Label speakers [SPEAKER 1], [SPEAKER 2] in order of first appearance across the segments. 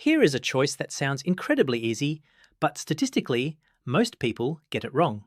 [SPEAKER 1] Here is a choice that sounds incredibly easy, but statistically, most people get it wrong.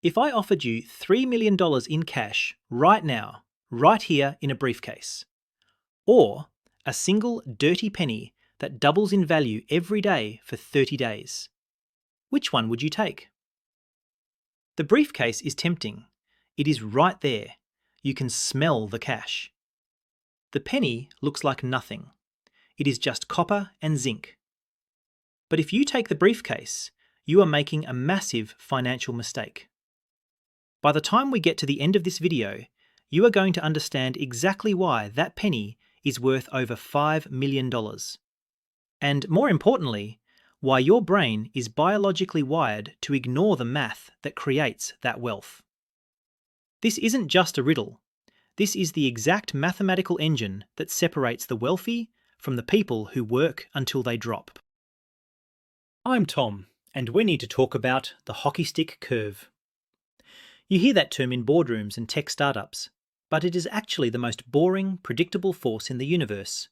[SPEAKER 1] If I offered you $3 million in cash right now, right here in a briefcase, or a single dirty penny that doubles in value every day for 30 days, which one would you take? The briefcase is tempting. It is right there. You can smell the cash. The penny looks like nothing. It is just copper and zinc. But if you take the briefcase, you are making a massive financial mistake. By the time we get to the end of this video, you are going to understand exactly why that penny is worth over $5 million. And more importantly, why your brain is biologically wired to ignore the math that creates that wealth. This isn't just a riddle. This is the exact mathematical engine that separates the wealthy from the people who work until they drop. I'm Tom, and we need to talk about the hockey stick curve. You hear that term in boardrooms and tech startups, but it is actually the most boring, predictable force in the universe.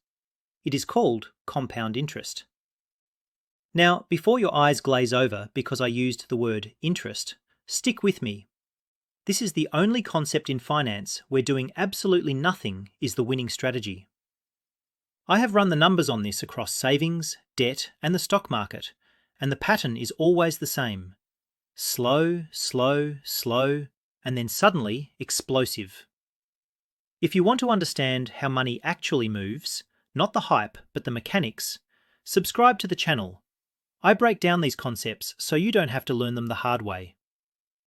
[SPEAKER 1] It is called compound interest. Now, before your eyes glaze over because I used the word interest, stick with me. This is the only concept in finance where doing absolutely nothing is the winning strategy. I have run the numbers on this across savings, debt, and the stock market, and the pattern is always the same. Slow, slow, slow, and then suddenly explosive. If you want to understand how money actually moves, not the hype, but the mechanics, subscribe to the channel. I break down these concepts so you don't have to learn them the hard way.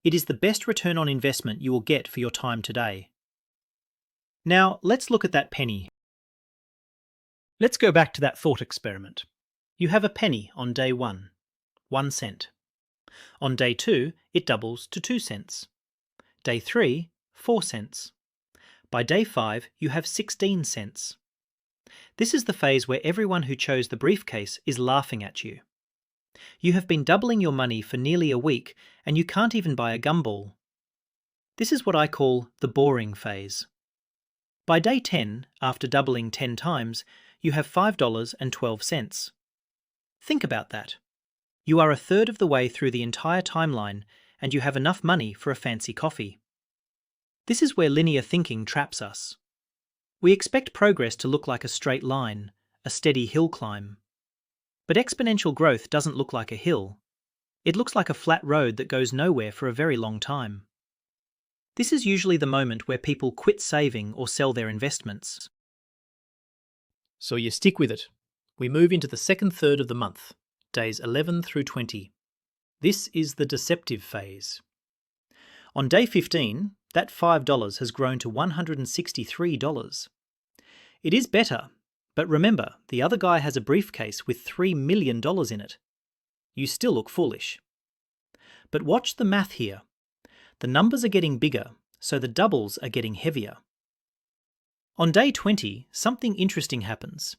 [SPEAKER 1] It is the best return on investment you will get for your time today. Now, let's look at that penny. Let's go back to that thought experiment. You have a penny on day 1, 1 cent. On day 2, it doubles to 2 cents. Day 3, 4 cents. By day 5, you have 16 cents. This is the phase where everyone who chose the briefcase is laughing at you. You have been doubling your money for nearly a week and you can't even buy a gumball. This is what I call the boring phase. By day 10, after doubling 10 times, you have $5.12. Think about that. You are a third of the way through the entire timeline and you have enough money for a fancy coffee. This is where linear thinking traps us. We expect progress to look like a straight line, a steady hill climb. But exponential growth doesn't look like a hill. It looks like a flat road that goes nowhere for a very long time. This is usually the moment where people quit saving or sell their investments. So you stick with it. We move into the second third of the month, days 11 through 20. This is the deceptive phase. On day 15, that $5 has grown to $163. It is better, but remember, the other guy has a briefcase with $3 million in it. You still look foolish. But watch the math here. The numbers are getting bigger, so the doubles are getting heavier. On day 20, something interesting happens.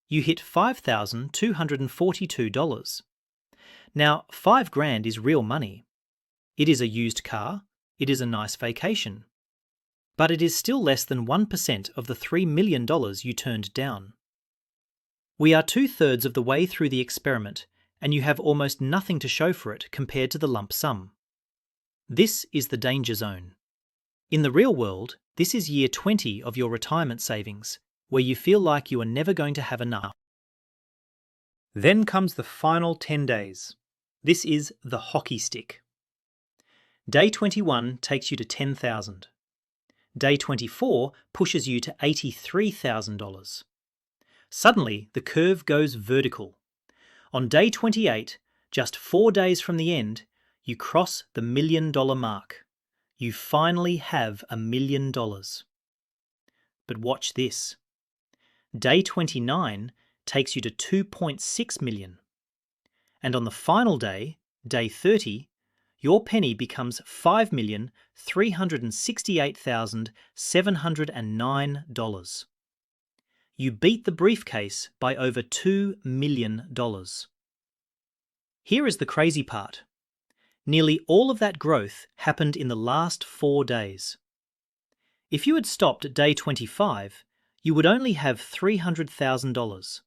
[SPEAKER 1] You hit $5,242. Now, $5,000 is real money. It is a used car, it is a nice vacation. But it is still less than 1% of the $3 million you turned down. We are 2/3 of the way through the experiment, and you have almost nothing to show for it compared to the lump sum. This is the danger zone. In the real world, this is year 20 of your retirement savings, where you feel like you are never going to have enough. Then comes the final 10 days. This is the hockey stick. Day 21 takes you to $10,000. Day 24 pushes you to $83,000. Suddenly, the curve goes vertical. On day 28, just 4 days from the end, you cross the $1 million mark. You finally have $1 million. But watch this. Day 29 takes you to 2.6 million. And on the final day, day 30, your penny becomes $5,368,709. You beat the briefcase by over $2 million. Here is the crazy part. Nearly all of that growth happened in the last 4 days. If you had stopped at day 25, you would only have $300,000.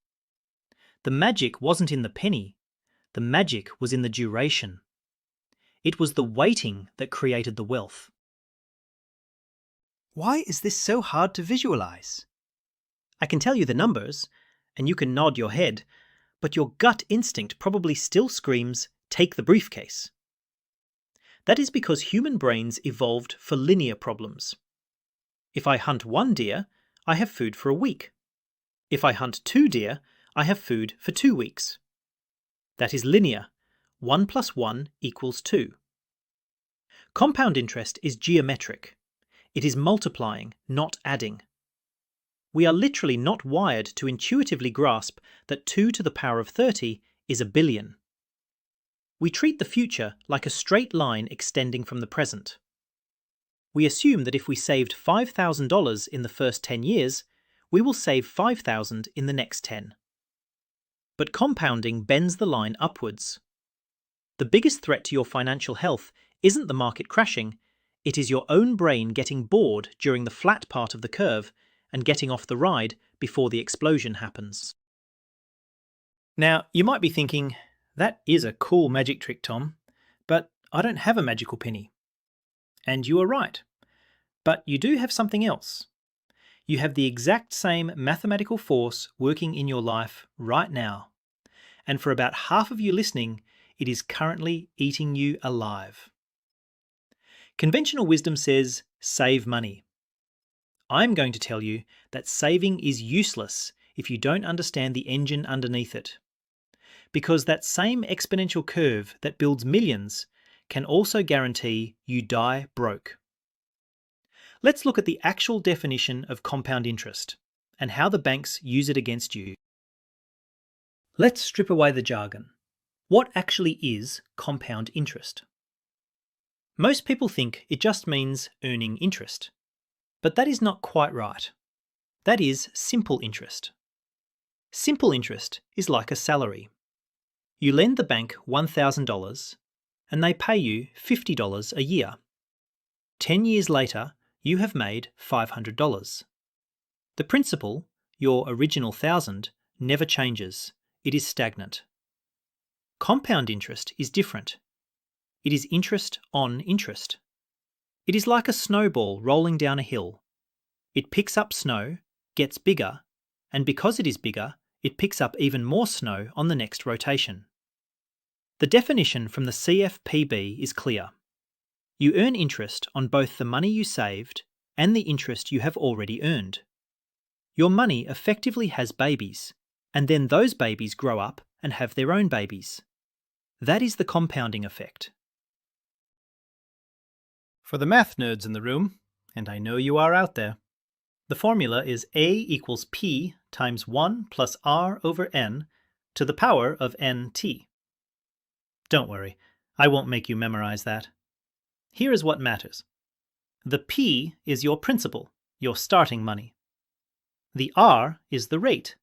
[SPEAKER 1] The magic wasn't in the penny. The magic was in the duration. It was the waiting that created the wealth. Why is this so hard to visualize? I can tell you the numbers, and you can nod your head, but your gut instinct probably still screams, "Take the briefcase." That is because human brains evolved for linear problems. If I hunt 1 deer, I have food for a week. If I hunt 2 deer, I have food for 2 weeks. That is linear. 1 plus 1 equals 2. Compound interest is geometric. It is multiplying, not adding. We are literally not wired to intuitively grasp that 2 to the power of 30 is a billion. We treat the future like a straight line extending from the present. We assume that if we saved $5,000 in the first 10 years, we will save $5,000 in the next 10. But compounding bends the line upwards. The biggest threat to your financial health isn't the market crashing, it is your own brain getting bored during the flat part of the curve and getting off the ride before the explosion happens. Now, you might be thinking, that is a cool magic trick, Tom, but I don't have a magical penny. And you are right. But you do have something else. You have the exact same mathematical force working in your life right now. And for about half of you listening, it is currently eating you alive. Conventional wisdom says, save money. I'm going to tell you that saving is useless if you don't understand the engine underneath it. Because that same exponential curve that builds millions can also guarantee you die broke. Let's look at the actual definition of compound interest and how the banks use it against you. Let's strip away the jargon. What actually is compound interest? Most people think it just means earning interest, but that is not quite right. That is simple interest. Simple interest is like a salary. You lend the bank $1,000 and they pay you $50 a year. 10 years later, you have made $500. The principal, your original $1,000, never changes. It is stagnant. Compound interest is different. It is interest on interest. It is like a snowball rolling down a hill. It picks up snow, gets bigger, and because it is bigger, it picks up even more snow on the next rotation. The definition from the CFPB is clear. You earn interest on both the money you saved and the interest you have already earned. Your money effectively has babies, and then those babies grow up and have their own babies. That is the compounding effect. For the math nerds in the room, and I know you are out there, the formula is A equals P times 1 plus R over N to the power of NT. Don't worry, I won't make you memorize that. Here is what matters. The P is your principal, your starting money. The R is the rate.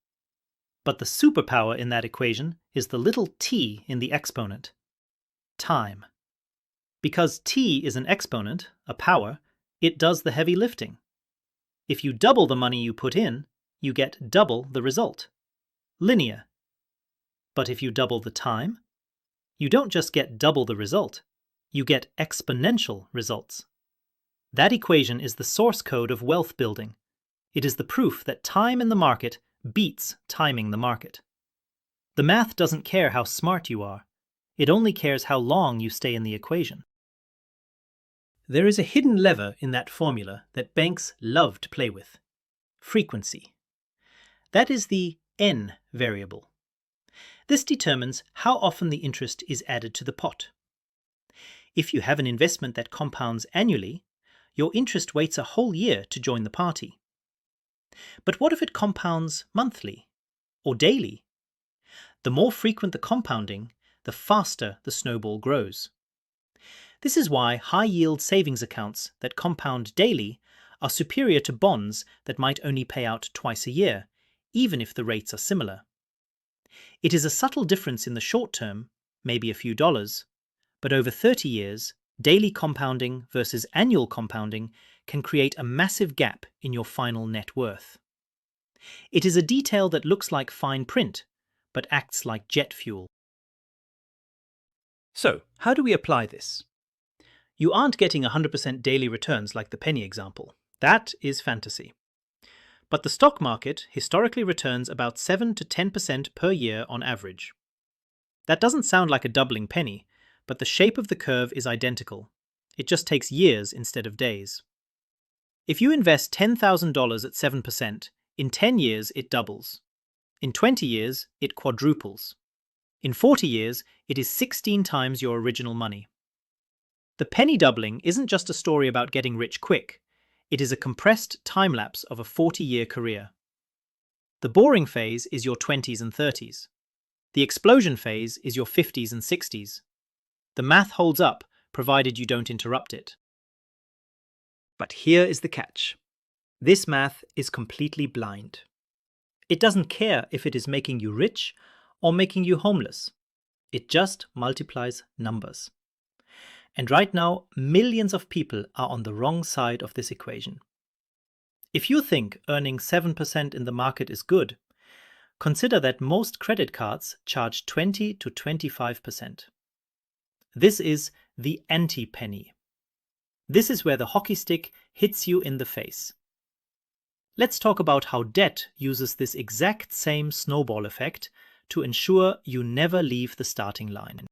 [SPEAKER 1] But the superpower in that equation is the little t in the exponent. Time. Because t is an exponent, a power, it does the heavy lifting. If you double the money you put in, you get double the result. Linear. But if you double the time, you don't just get double the result, you get exponential results. That equation is the source code of wealth building. It is the proof that time in the market beats timing the market. The math doesn't care how smart you are. It only cares how long you stay in the equation. There is a hidden lever in that formula that banks love to play with. Frequency. That is the N variable. This determines how often the interest is added to the pot. If you have an investment that compounds annually, your interest waits a whole year to join the party. But what if it compounds monthly or daily? The more frequent the compounding, the faster the snowball grows. This is why high-yield savings accounts that compound daily are superior to bonds that might only pay out twice a year, even if the rates are similar. It is a subtle difference in the short term, maybe a few dollars, but over 30 years, daily compounding versus annual compounding can create a massive gap in your final net worth. It is a detail that looks like fine print, but acts like jet fuel. So, how do we apply this? You aren't getting 100% daily returns like the penny example. That is fantasy. But the stock market historically returns about 7 to 10% per year on average. That doesn't sound like a doubling penny, but the shape of the curve is identical. It just takes years instead of days. If you invest $10,000 at 7%, in 10 years it doubles. In 20 years, it quadruples. In 40 years, it is 16 times your original money. The penny doubling isn't just a story about getting rich quick. It is a compressed time-lapse of a 40-year career. The boring phase is your 20s and 30s. The explosion phase is your 50s and 60s. The math holds up, provided you don't interrupt it. But here is the catch. This math is completely blind. It doesn't care if it is making you rich or making you homeless. It just multiplies numbers. And right now, millions of people are on the wrong side of this equation. If you think earning 7% in the market is good, consider that most credit cards charge 20 to 25%. This is the anti-penny. This is where the hockey stick hits you in the face. Let's talk about how debt uses this exact same snowball effect to ensure you never leave the starting line.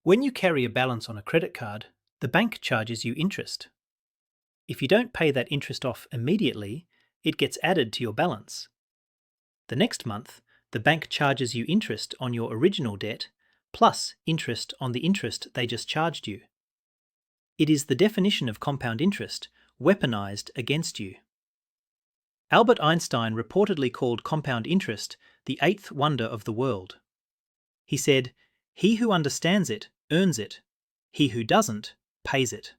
[SPEAKER 1] When you carry a balance on a credit card, the bank charges you interest. If you don't pay that interest off immediately, it gets added to your balance. The next month, the bank charges you interest on your original debt, plus interest on the interest they just charged you. It is the definition of compound interest, weaponized against you. Albert Einstein reportedly called compound interest the eighth wonder of the world. He said, "He who understands it earns it. He who doesn't pays it."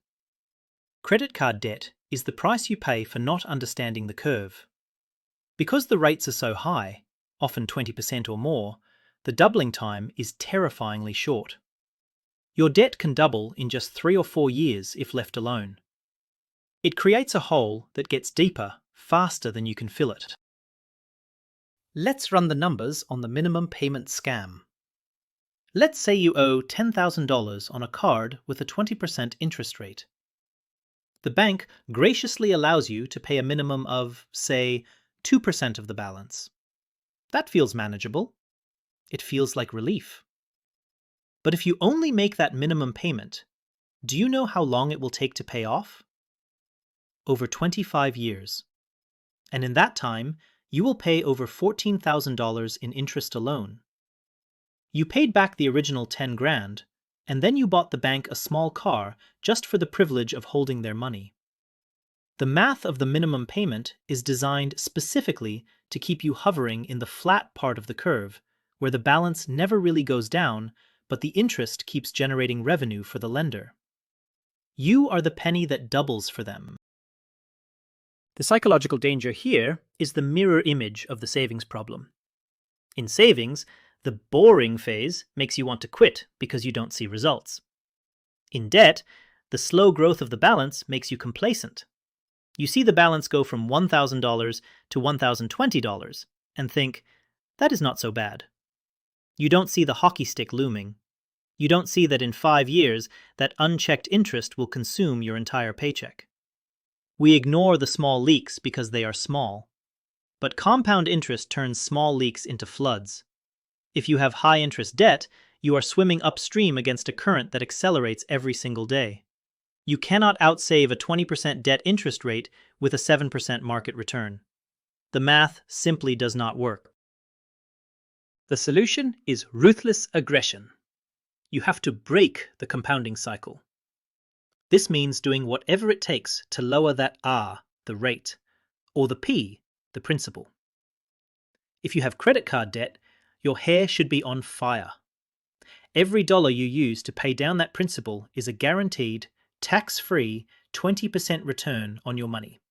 [SPEAKER 1] Credit card debt is the price you pay for not understanding the curve. Because the rates are so high, often 20% or more, the doubling time is terrifyingly short. Your debt can double in just 3 or 4 years if left alone. It creates a hole that gets deeper faster than you can fill it. Let's run the numbers on the minimum payment scam. Let's say you owe $10,000 on a card with a 20% interest rate. The bank graciously allows you to pay a minimum of, say, 2% of the balance. That feels manageable. It feels like relief. But if you only make that minimum payment, do you know how long it will take to pay off? Over 25 years. And in that time, you will pay over $14,000 in interest alone. You paid back the original 10 grand, and then you bought the bank a small car just for the privilege of holding their money. The math of the minimum payment is designed specifically to keep you hovering in the flat part of the curve, where the balance never really goes down, but the interest keeps generating revenue for the lender. You are the penny that doubles for them. The psychological danger here is the mirror image of the savings problem. In savings, the boring phase makes you want to quit because you don't see results. In debt, the slow growth of the balance makes you complacent. You see the balance go from $1,000 to $1,020 and think, that is not so bad. You don't see the hockey stick looming. You don't see that in 5 years, that unchecked interest will consume your entire paycheck. We ignore the small leaks because they are small. But compound interest turns small leaks into floods. If you have high-interest debt, you are swimming upstream against a current that accelerates every single day. You cannot outsave a 20% debt interest rate with a 7% market return. The math simply does not work. The solution is ruthless aggression. You have to break the compounding cycle. This means doing whatever it takes to lower that R, the rate, or the P, the principal. If you have credit card debt, your hair should be on fire. Every dollar you use to pay down that principal is a guaranteed, tax-free 20% return on your money.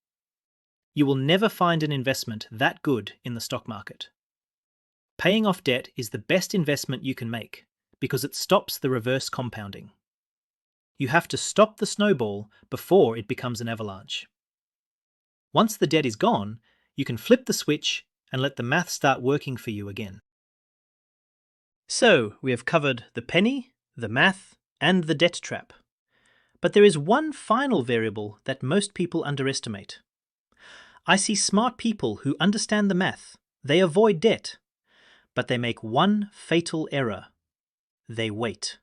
[SPEAKER 1] You will never find an investment that good in the stock market. Paying off debt is the best investment you can make because it stops the reverse compounding. You have to stop the snowball before it becomes an avalanche. Once the debt is gone, you can flip the switch and let the math start working for you again. So, we have covered the penny, the math, and the debt trap. But there is one final variable that most people underestimate. I see smart people who understand the math. They avoid debt. But they make one fatal error. They wait.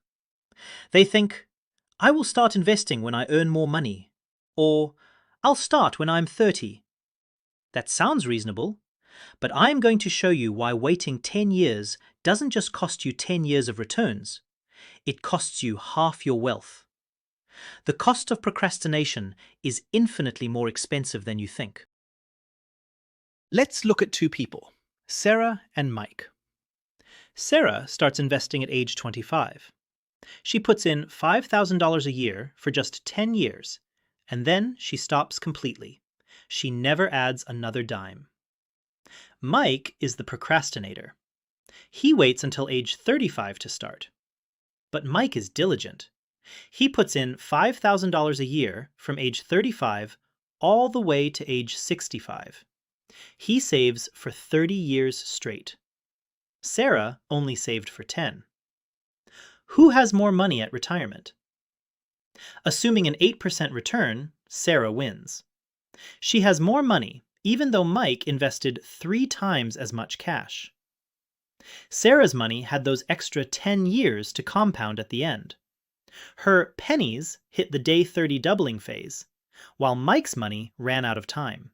[SPEAKER 1] They think, I will start investing when I earn more money. Or, I'll start when I'm 30. That sounds reasonable, but I'm going to show you why waiting 10 years doesn't just cost you 10 years of returns. It costs you half your wealth. The cost of procrastination is infinitely more expensive than you think. Let's look at two people, Sarah and Mike. Sarah starts investing at age 25. She puts in $5,000 a year for just 10 years, and then she stops completely. She never adds another dime. Mike is the procrastinator. He waits until age 35 to start. But Mike is diligent. He puts in $5,000 a year from age 35 all the way to age 65. He saves for 30 years straight. Sarah only saved for 10. Who has more money at retirement? Assuming an 8% return, Sarah wins. She has more money, even though Mike invested 3 times as much cash. Sarah's money had those extra 10 years to compound at the end. Her pennies hit the day 30 doubling phase, while Mike's money ran out of time.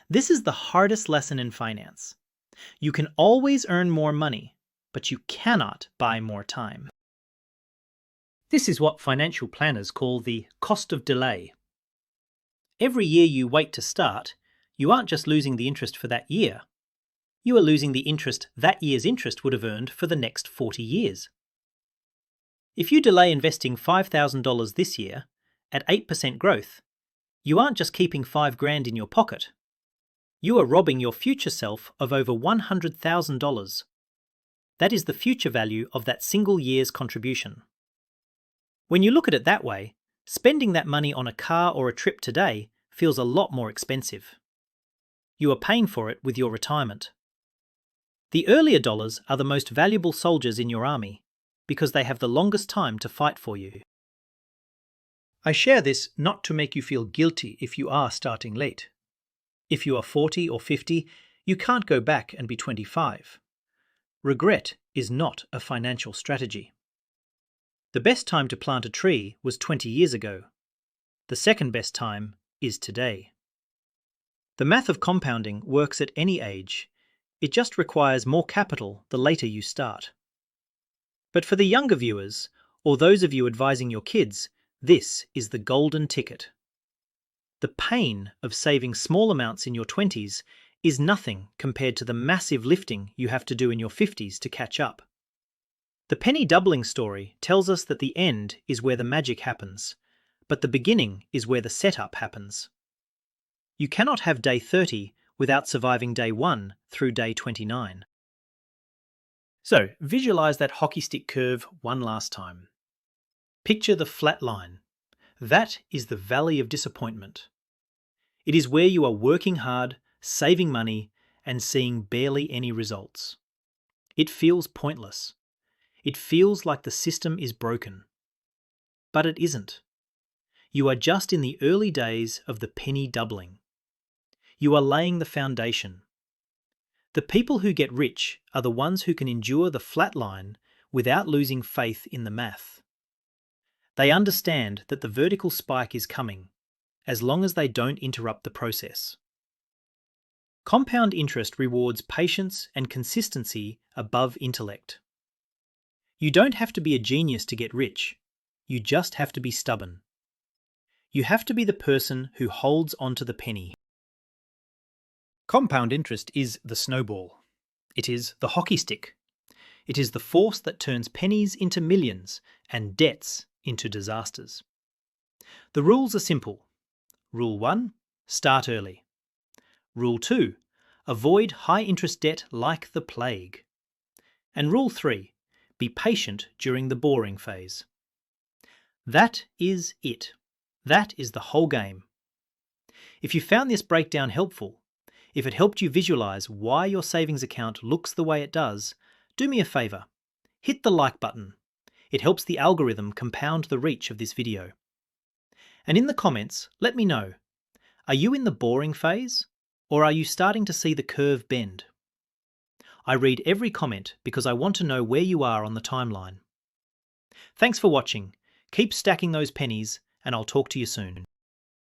[SPEAKER 1] This is the hardest lesson in finance. You can always earn more money, but you cannot buy more time. This is what financial planners call the cost of delay. Every year you wait to start, you aren't just losing the interest for that year. You are losing the interest that year's interest would have earned for the next 40 years. If you delay investing $5,000 this year, at 8% growth, you aren't just keeping $5,000 in your pocket. You are robbing your future self of over $100,000. That is the future value of that single year's contribution. When you look at it that way, spending that money on a car or a trip today feels a lot more expensive. You are paying for it with your retirement. The earlier dollars are the most valuable soldiers in your army because they have the longest time to fight for you. I share this not to make you feel guilty if you are starting late. If you are 40 or 50, you can't go back and be 25. Regret is not a financial strategy. The best time to plant a tree was 20 years ago. The second best time is today. The math of compounding works at any age. It just requires more capital the later you start. But for the younger viewers, or those of you advising your kids, this is the golden ticket. The pain of saving small amounts in your 20s is nothing compared to the massive lifting you have to do in your 50s to catch up. The penny doubling story tells us that the end is where the magic happens, but the beginning is where the setup happens. You cannot have day 30 without surviving day 1 through day 29. So, visualize that hockey stick curve one last time. Picture the flat line. That is the valley of disappointment. It is where you are working hard, saving money, and seeing barely any results. It feels pointless. It feels like the system is broken. But it isn't. You are just in the early days of the penny doubling. You are laying the foundation. The people who get rich are the ones who can endure the flat line without losing faith in the math. They understand that the vertical spike is coming, as long as they don't interrupt the process. Compound interest rewards patience and consistency above intellect. You don't have to be a genius to get rich. You just have to be stubborn. You have to be the person who holds onto the penny. Compound interest is the snowball. It is the hockey stick. It is the force that turns pennies into millions and debts into disasters. The rules are simple. Rule 1, start early. Rule 2, avoid high-interest debt like the plague. And Rule 3, be patient during the boring phase. That is it. That is the whole game. If you found this breakdown helpful, If it helped you visualize why your savings account looks the way it does, do me a favor. Hit the like button. It helps the algorithm compound the reach of this video. And in the comments, let me know, are you in the boring phase, or are you starting to see the curve bend? I read every comment because I want to know where you are on the timeline. Thanks for watching. Keep stacking those pennies, and I'll talk to you soon.